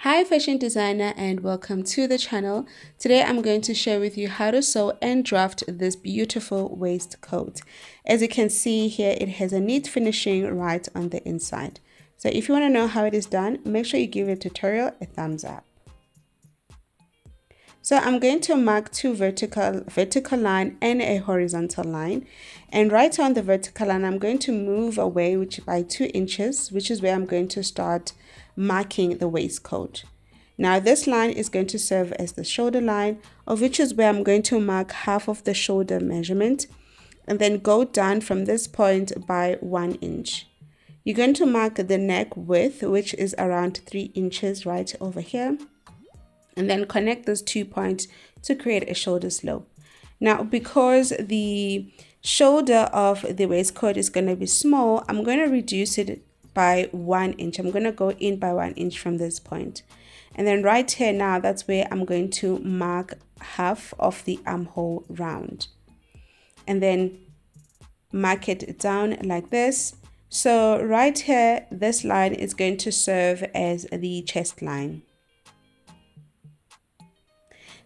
Hi fashion designer and welcome to the channel. Today I'm going to share with you how to sew and draft this beautiful waistcoat. As you can see here, it has a neat finishing right on the inside. So if you want to know how it is done, make sure you give the tutorial a thumbs up. So I'm going to mark two vertical line and a horizontal line, and right on the vertical line I'm going to move away by 2 inches, which is where I'm going to start marking the waistcoat. Now this line is going to serve as the shoulder line, of which is where I'm going to mark half of the shoulder measurement and then go down from this point by 1 inch. You're going to mark the neck width, which is around 3 inches right over here, and then connect those 2 points to create a shoulder slope. Now, because the shoulder of the waistcoat is going to be small, I'm going to reduce it by 1 inch. I'm going to go in by 1 inch from this point. And then right here now, that's where I'm going to mark half of the armhole round. And then mark it down like this. So right here, this line is going to serve as the chest line.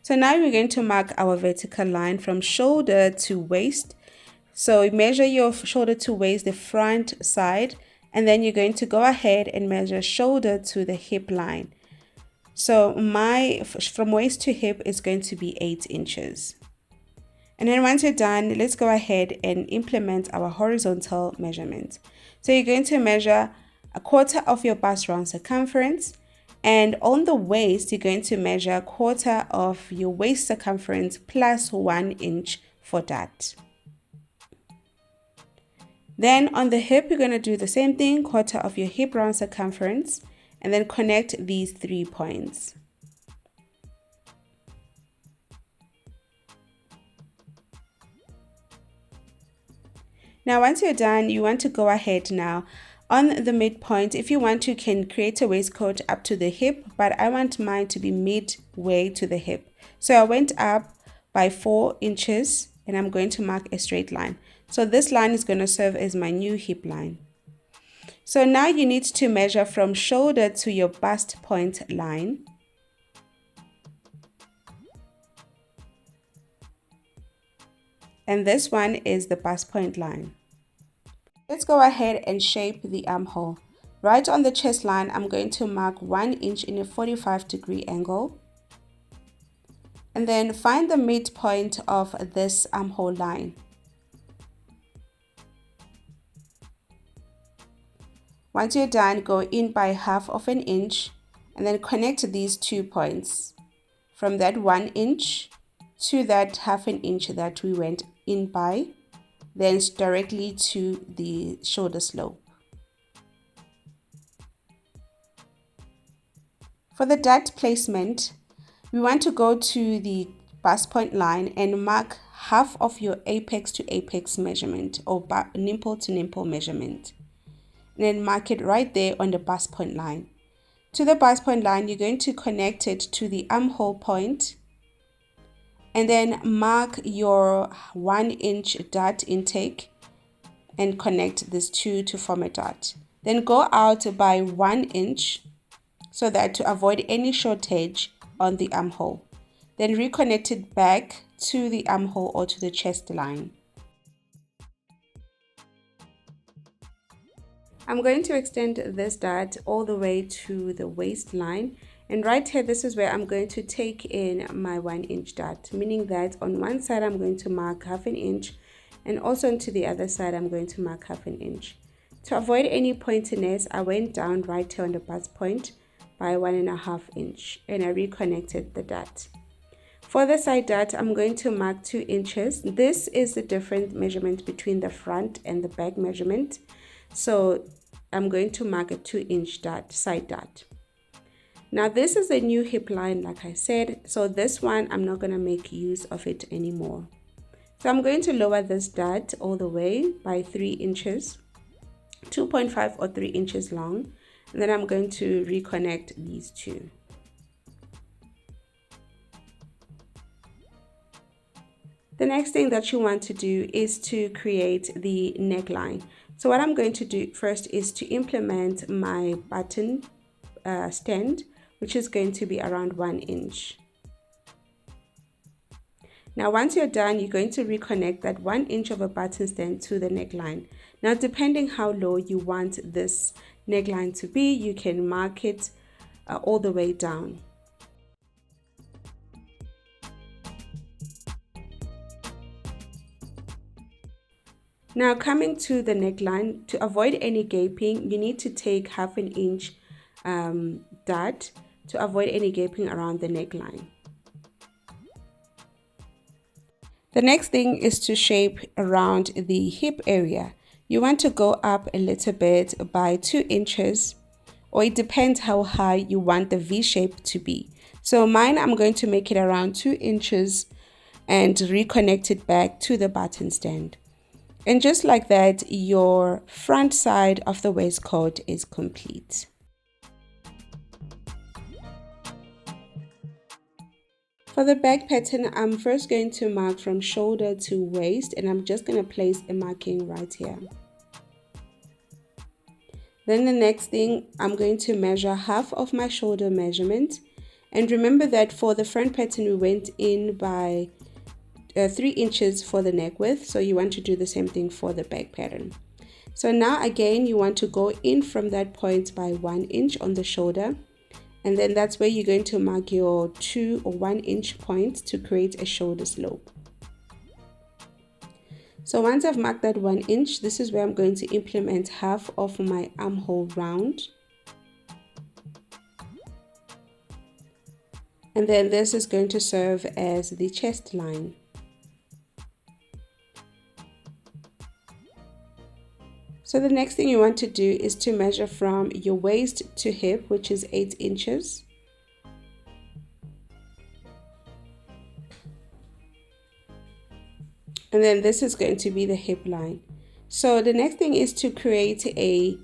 So now we're going to mark our vertical line from shoulder to waist. So measure your shoulder to waist, the front side, and then you're going to go ahead and measure shoulder to the hip line. So from waist to hip is going to be 8 inches. And then once you're done, let's go ahead and implement our horizontal measurement. So you're going to measure a quarter of your bust round circumference, and on the waist, you're going to measure a quarter of your waist circumference plus 1 inch for that. Then on the hip, you're going to do the same thing, quarter of your hip round circumference, and then connect these 3 points. Now, once you're done, you want to go ahead now on the midpoint. If you want to, you can create a waistcoat up to the hip, but I want mine to be midway to the hip. So I went up by 4 inches and I'm going to mark a straight line. So this line is going to serve as my new hip line. So now you need to measure from shoulder to your bust point line. And this one is the bust point line. Let's go ahead and shape the armhole. Right on the chest line, I'm going to mark 1 inch in a 45-degree angle. And then find the midpoint of this armhole line. Once you're done, go in by half of an inch and then connect these 2 points from that 1 inch to that half an inch that we went in by, then directly to the shoulder slope. For the dart placement, we want to go to the bust point line and mark half of your apex to apex measurement, or nipple to nipple measurement. And then mark it right there on the bust point line. To the bust point line, you're going to connect it to the armhole point, and then mark your 1 inch dart intake and connect these two to form a dart. Then go out by 1 inch so that to avoid any shortage on the armhole. Then reconnect it back to the armhole or to the chest line. I'm going to extend this dart all the way to the waistline, and right here, this is where I'm going to take in my 1 inch dart, meaning that on one side I'm going to mark half an inch, and also onto the other side I'm going to mark half an inch. To avoid any pointiness, I went down right here on the bust point by 1.5 inch and I reconnected the dart. For the side dart, I'm going to mark 2 inches. This is the different measurement between the front and the back measurement. So I'm going to mark a 2 inch dart, side dart. Now this is a new hip line, like I said, so this one I'm not going to make use of it anymore. So I'm going to lower this dart all the way by 3 inches, 2.5 or 3 inches long, and then I'm going to reconnect these two. The next thing that you want to do is to create the neckline. So what I'm going to do first is to implement my button stand which is going to be around 1 inch. Now once you're done, you're going to reconnect that 1 inch of a button stand to the neckline. Now depending how low you want this neckline to be, you can mark it all the way down. Now coming to the neckline, to avoid any gaping, you need to take 1/2 inch dart to avoid any gaping around the neckline. The next thing is to shape around the hip area. You want to go up a little bit by 2 inches, or it depends how high you want the V shape to be. So mine, I'm going to make it around 2 inches and reconnect it back to the button stand. And just like that, your front side of the waistcoat is complete. For the back pattern, I'm first going to mark from shoulder to waist, and I'm just going to place a marking right here. Then the next thing, I'm going to measure 1/2 of my shoulder measurement. And remember that for the front pattern, we went in by 3 inches for the neck width, so you want to do the same thing for the back pattern. So now again, you want to go in from that point by 1 inch on the shoulder, and then that's where you're going to mark your 2 or 1 inch point to create a shoulder slope. So once I've marked that 1 inch, this is where I'm going to implement 1/2 of my armhole round. And then this is going to serve as the chest line. So the next thing you want to do is to measure from your waist to hip, which is 8 inches. And then this is going to be the hip line. So the next thing is to create a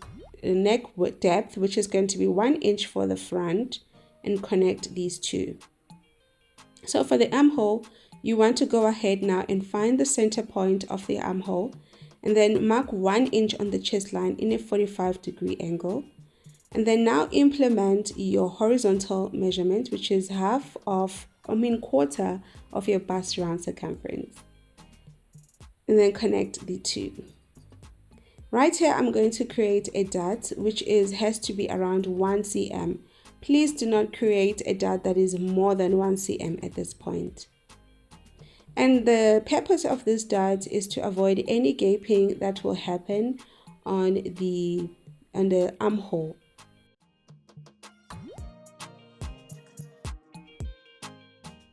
neck depth, which is going to be 1 inch for the front, and connect these two. So for the armhole, you want to go ahead now and find the center point of the armhole, and then mark 1 inch on the chest line in a 45-degree angle. And then now implement your horizontal measurement, which is quarter of your bust round circumference. And then connect the two. Right here, I'm going to create a dart, which has to be around 1 cm. Please do not create a dart that is more than 1 cm at this point. And the purpose of this dart is to avoid any gaping that will happen on the armhole.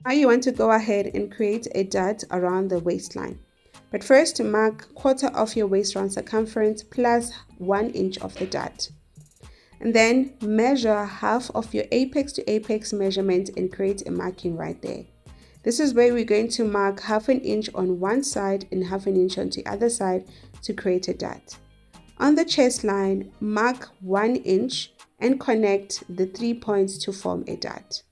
Now you want to go ahead and create a dart around the waistline. But first, mark 1/4 of your waist round circumference plus 1 inch of the dart. And then measure 1/2 of your apex to apex measurement and create a marking right there. This is where we're going to mark 1/2 inch on one side and 1/2 inch on the other side to create a dart. On the chest line, mark 1 inch and connect the 3 points to form a dart.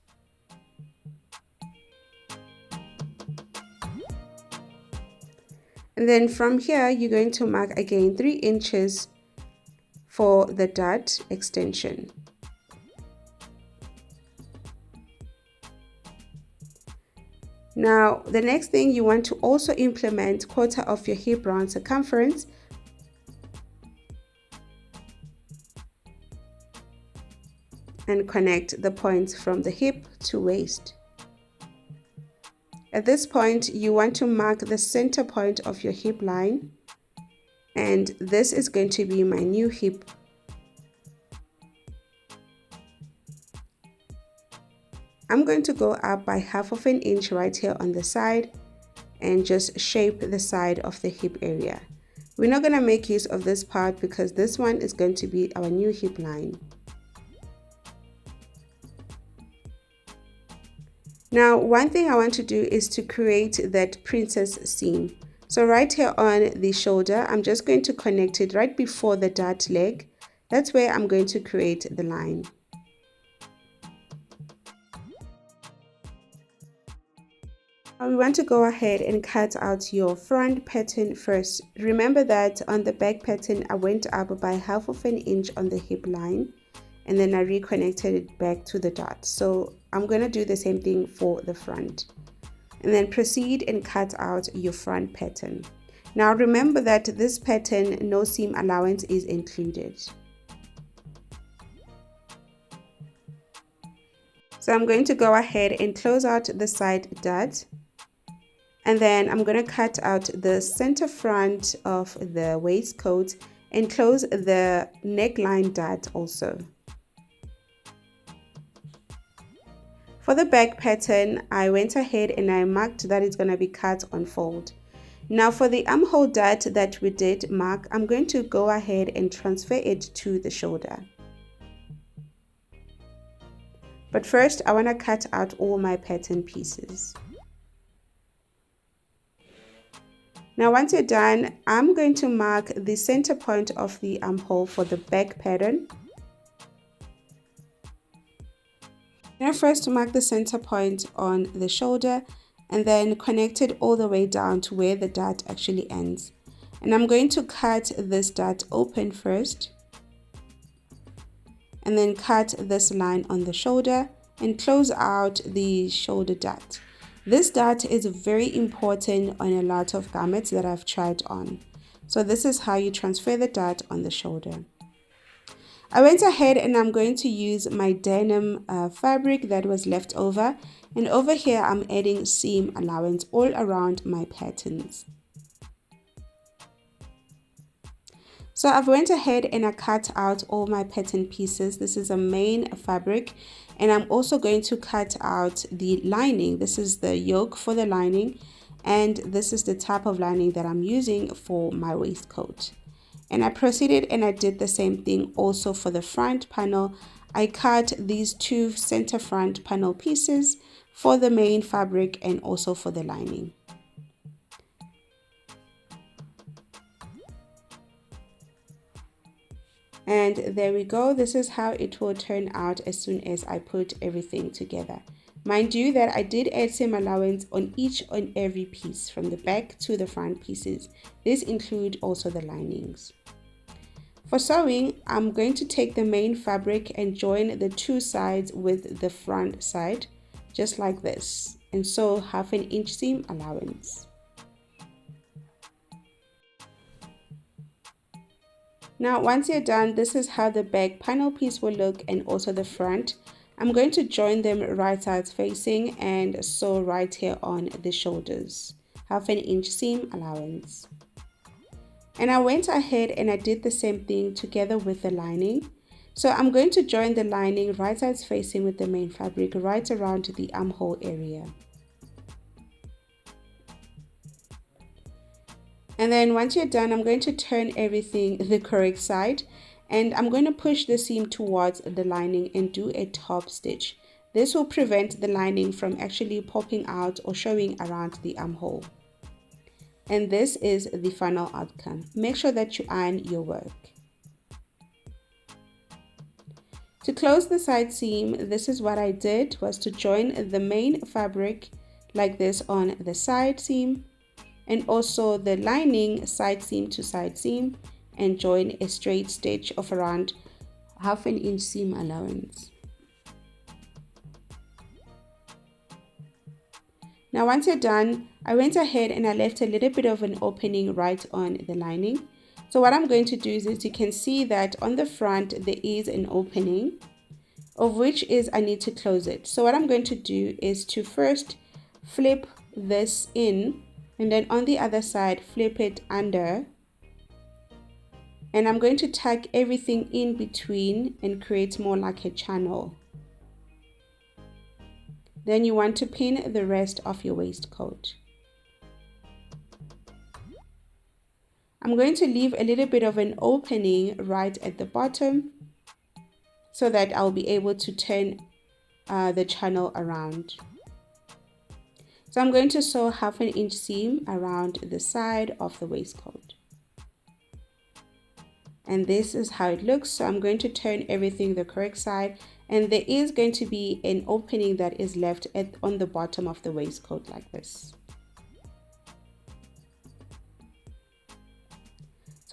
And then from here, you're going to mark again 3 inches for the dart extension. Now, the next thing, you want to also implement 1/4 of your hip round circumference. And connect the points from the hip to waist. At this point, you want to mark the center point of your hip line. And this is going to be my new hip. I'm going to go up by 1/2 inch right here on the side and just shape the side of the hip area. We're not going to make use of this part because this one is going to be our new hip line. Now, one thing I want to do is to create that princess seam. So right here on the shoulder, I'm just going to connect it right before the dart leg. That's where I'm going to create the line. We want to go ahead and cut out your front pattern first. Remember that on the back pattern, I went up by 1/2 inch on the hip line. and then I reconnected it back to the dot. So I'm going to do the same thing for the front, and then proceed and cut out your front pattern. Now remember that this pattern, no seam allowance is included. So I'm going to go ahead and close out the side dot, and then I'm going to cut out the center front of the waistcoat and close the neckline dot also. For the back pattern, I went ahead and I marked that it's going to be cut on fold. Now for the armhole dot that we did mark, I'm going to go ahead and transfer it to the shoulder. But first, I want to cut out all my pattern pieces. Now once you're done, I'm going to mark the center point of the armhole for the back pattern. Now first mark the center point on the shoulder and then connect it all the way down to where the dot actually ends. And I'm going to cut this dot open first, and then cut this line on the shoulder and close out the shoulder dot. This dot is very important on a lot of garments that I've tried on. So this is how you transfer the dot on the shoulder. I went ahead and I'm going to use my denim fabric that was left over, and over here I'm adding seam allowance all around my patterns. So I've went ahead and I cut out all my pattern pieces. This is a main fabric, and I'm also going to cut out the lining. This is the yoke for the lining, and this is the type of lining that I'm using for my waistcoat. And I proceeded and I did the same thing also for the front panel. I cut these two center front panel pieces for the main fabric and also for the lining. And there we go. This is how it will turn out as soon as I put everything together. Mind you that I did add seam allowance on each and every piece from the back to the front pieces. This includes also the linings. For sewing, I'm going to take the main fabric and join the two sides with the front side, just like this, and sew 1/2 inch seam allowance. Now once you're done, this is how the back panel piece will look, and also the front. I'm going to join them right sides facing and sew right here on the shoulders, 1/2 inch seam allowance. And I went ahead and I did the same thing together with the lining. So I'm going to join the lining right sides facing with the main fabric right around the armhole area. And then once you're done, I'm going to turn everything the correct side, and I'm going to push the seam towards the lining and do a top stitch. This will prevent the lining from actually popping out or showing around the armhole. And this is the final outcome. Make sure that you iron your work. To close the side seam, this is what I did, was to join the main fabric like this on the side seam, and also the lining side seam to side seam, and join a straight stitch of around 1/2 inch seam allowance. Now once you're done, I went ahead and I left a little bit of an opening right on the lining. So what I'm going to do is, you can see that on the front there is an opening, of which is I need to close it. So what I'm going to do is to first flip this in, and then on the other side flip it under, and I'm going to tuck everything in between and create more like a channel. Then you want to pin the rest of your waistcoat. I'm going to leave a little bit of an opening right at the bottom so that I'll be able to turn the channel around. So I'm going to sew 1/2 inch seam around the side of the waistcoat. And this is how it looks. So I'm going to turn everything the correct side, and there is going to be an opening that is left on the bottom of the waistcoat like this.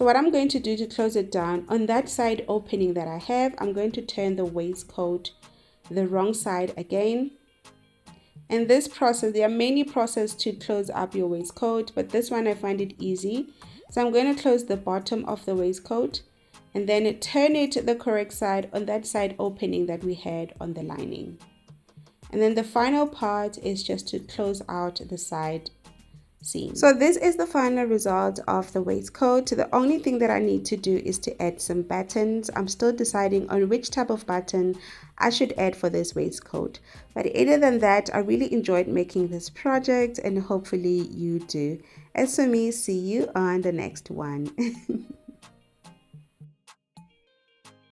So what I'm going to do to close it down, on that side opening that I have, I'm going to turn the waistcoat the wrong side again. And this process, there are many processes to close up your waistcoat, but this one I find it easy. So I'm going to close the bottom of the waistcoat and then turn it the correct side on that side opening that we had on the lining. And then the final part is just to close out the side seam. So this is the final result of the waistcoat. The only thing that I need to do is to add some buttons. I'm still deciding on which type of button I should add for this waistcoat. But other than that, I really enjoyed making this project and hopefully you do. As for me, see you on the next one.